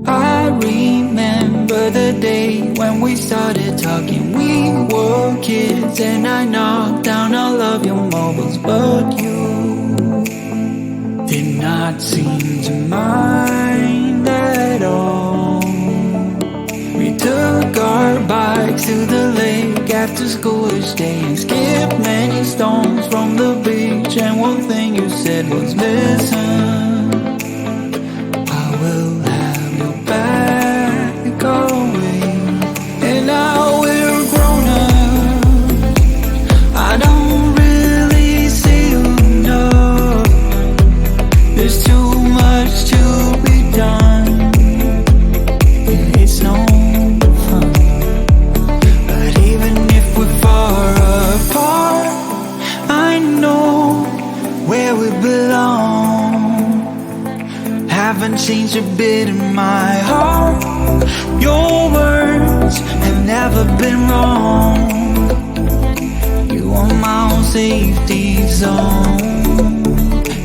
I remember the day when we started talking. We were kids and I knocked down all of your mobiles, but you did not seem to mind at all. We took our bikes to the lake after school each day and skipped many stones from the beach, and one thing you said was, listen, I will have your back always. And now we're grown up, I don't really see you enough. There's too much to be done, yeah, it's no fun. But even if we're far apart, I know where we belong. Haven't changed a bit in my heart. Your words have never been wrong. You are my own safety zone.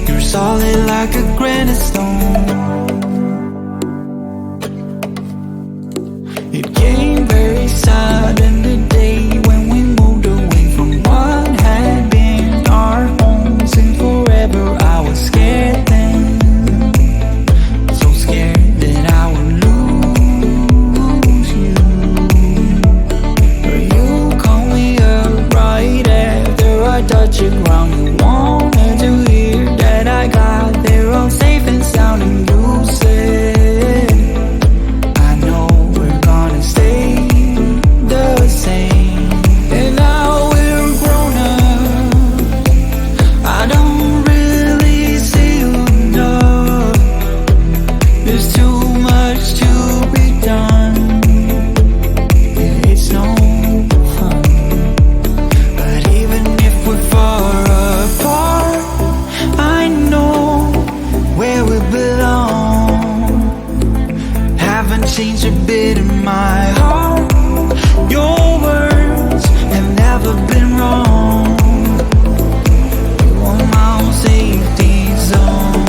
You're solid like a granite stone. It came very sudden the day when we moved away from what had been our home since forever. I was scared then, so scared that I would lose you. But you called me up right after I touched the ground. You wanted to hear that I got there all safe and sound, and you said, I know we're gonna stay the same. And now we're grown up, I don't really see you enough. There's too much to be done, yeah, it's no fun. But even if we're far apart, I know where we belong. Haven't changed a bit in my heart. Your words have never been wrong. You are my own safety zone.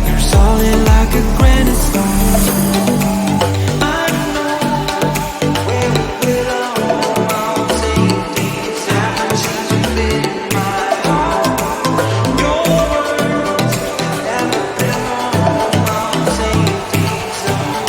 You're solid like a granite stone. I know where we belong. My own safety zone. Haven't changed a bit in my heart. Your words have never been wrong. My own safety zone.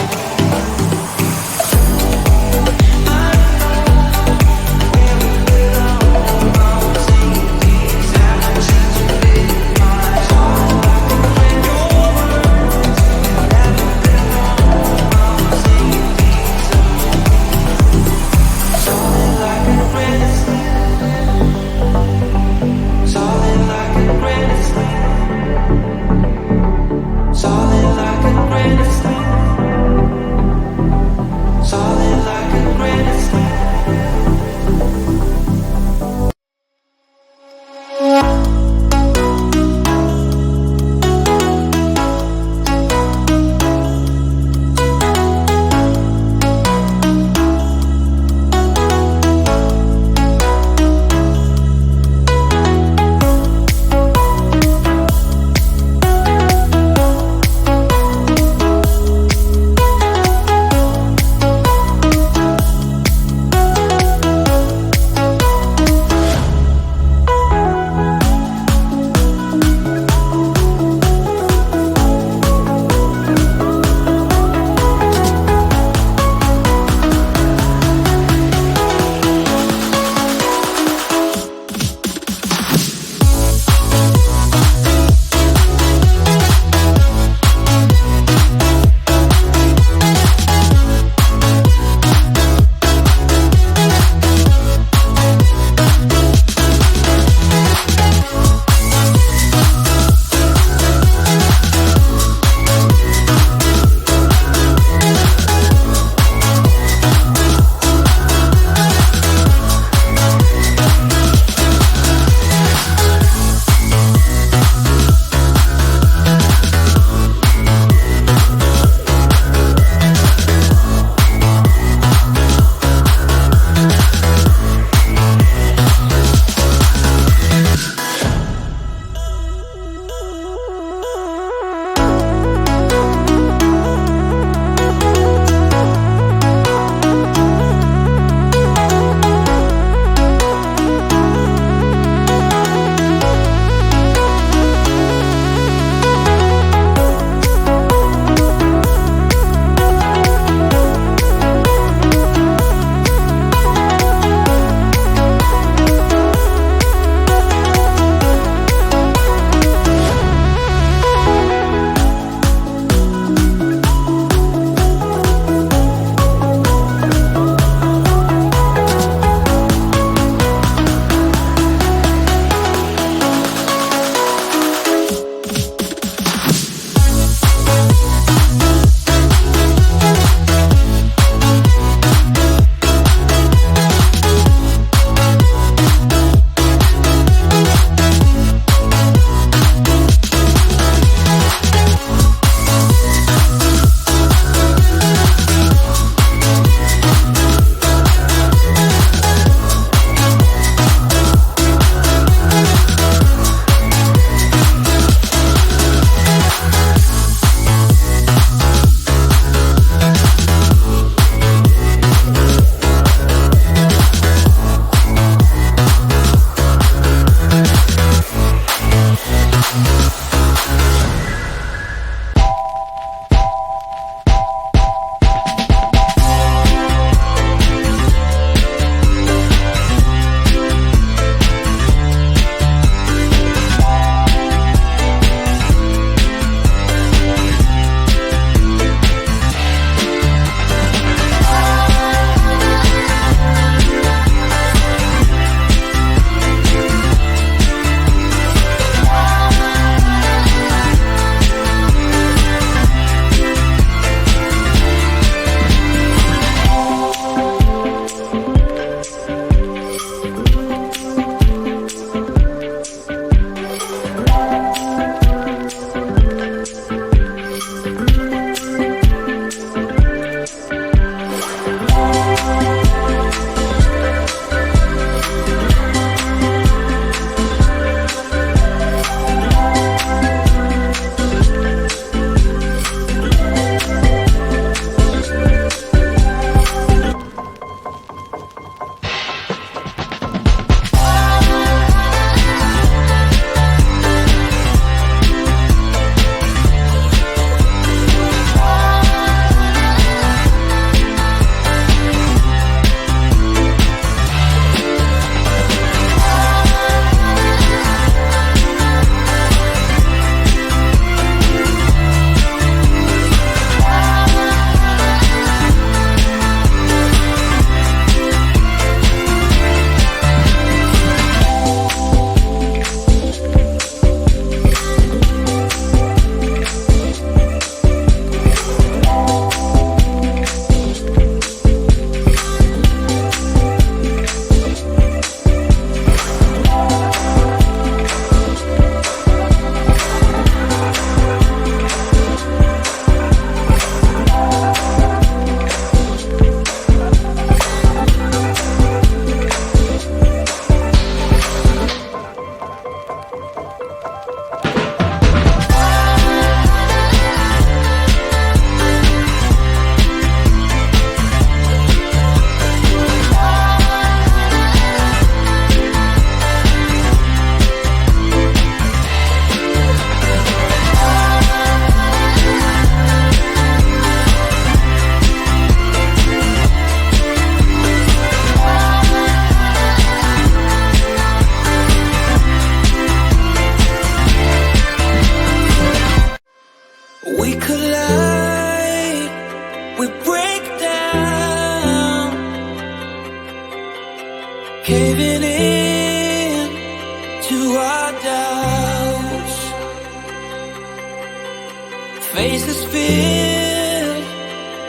Faces filled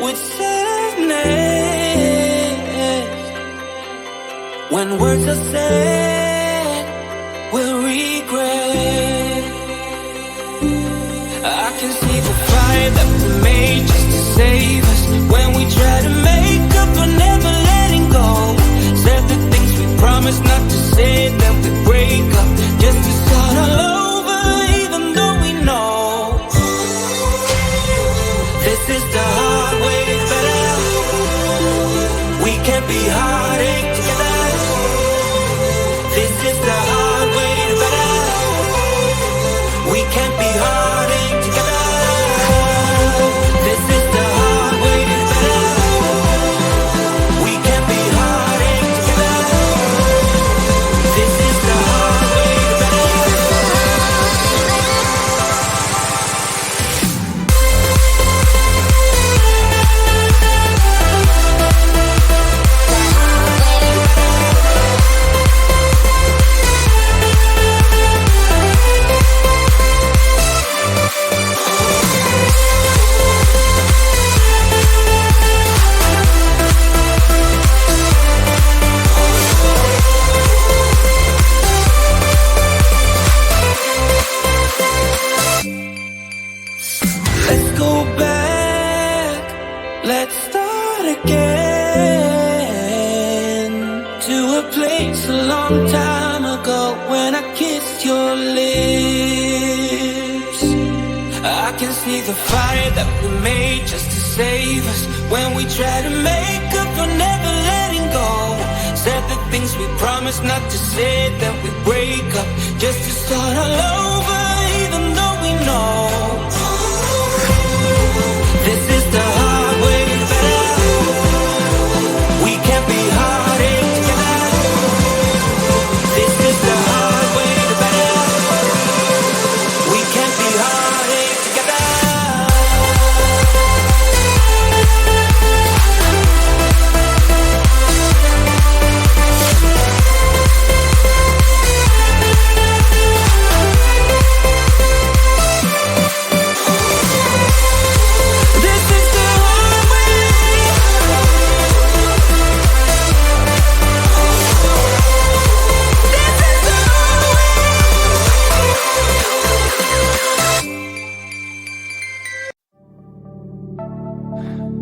with sadness. When words are said, we'll regret. I can see the fire that we made just to save us. When we try to make up for never letting go. Said the things we promised not to say, that we break up just to start all over, even though we know this is the hard way better. We can't be heartache together. This is the hard way better. We can't be heartache together. This is the hard way better. We can't be heartache together. This is the hard way better. Let's go back, let's start again, to a place a long time ago when I kissed your lips. I can see the fire that we made just to save us. When we try to make up for never letting go. Said the things we promised not to say, that we break up just to start all over, even though we know this is the hard way better. We can't be heartache together. This is the hard way better. We can't be heartache together.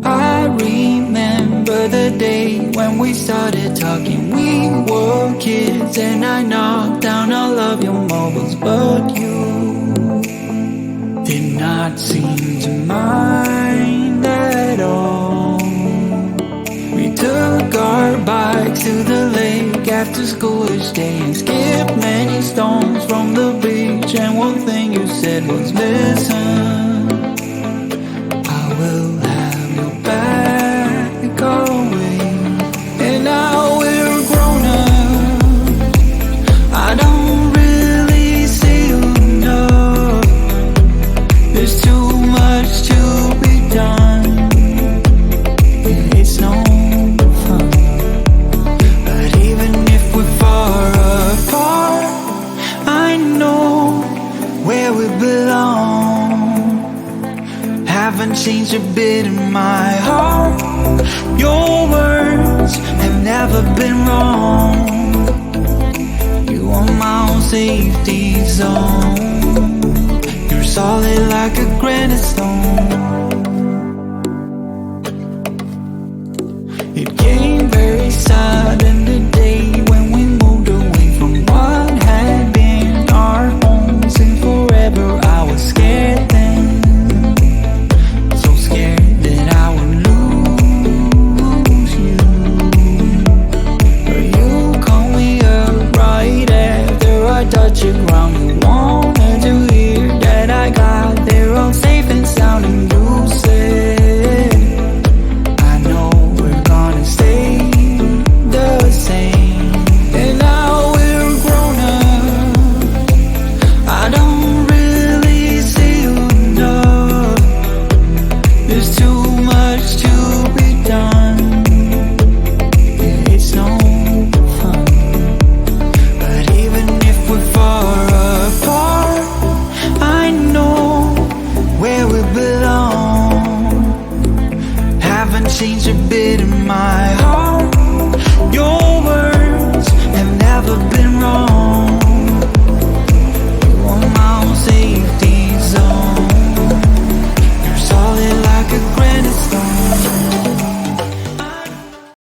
I remember the day when we started talking. We were kids and I knocked down all of your mobiles, but you did not seem to mind at all. We took our bikes to the lake after school each day and skipped many stones from the beach. And one thing you said was, listen, I will have your back always. And now we're grown up, I don't really see you enough. There's too much to be done, and it's no fun. But even if we're far apart, I know where we belong. Haven't changed a bit in my heart. Your words have never been wrong. You are my own safety zone. You're solid like a granite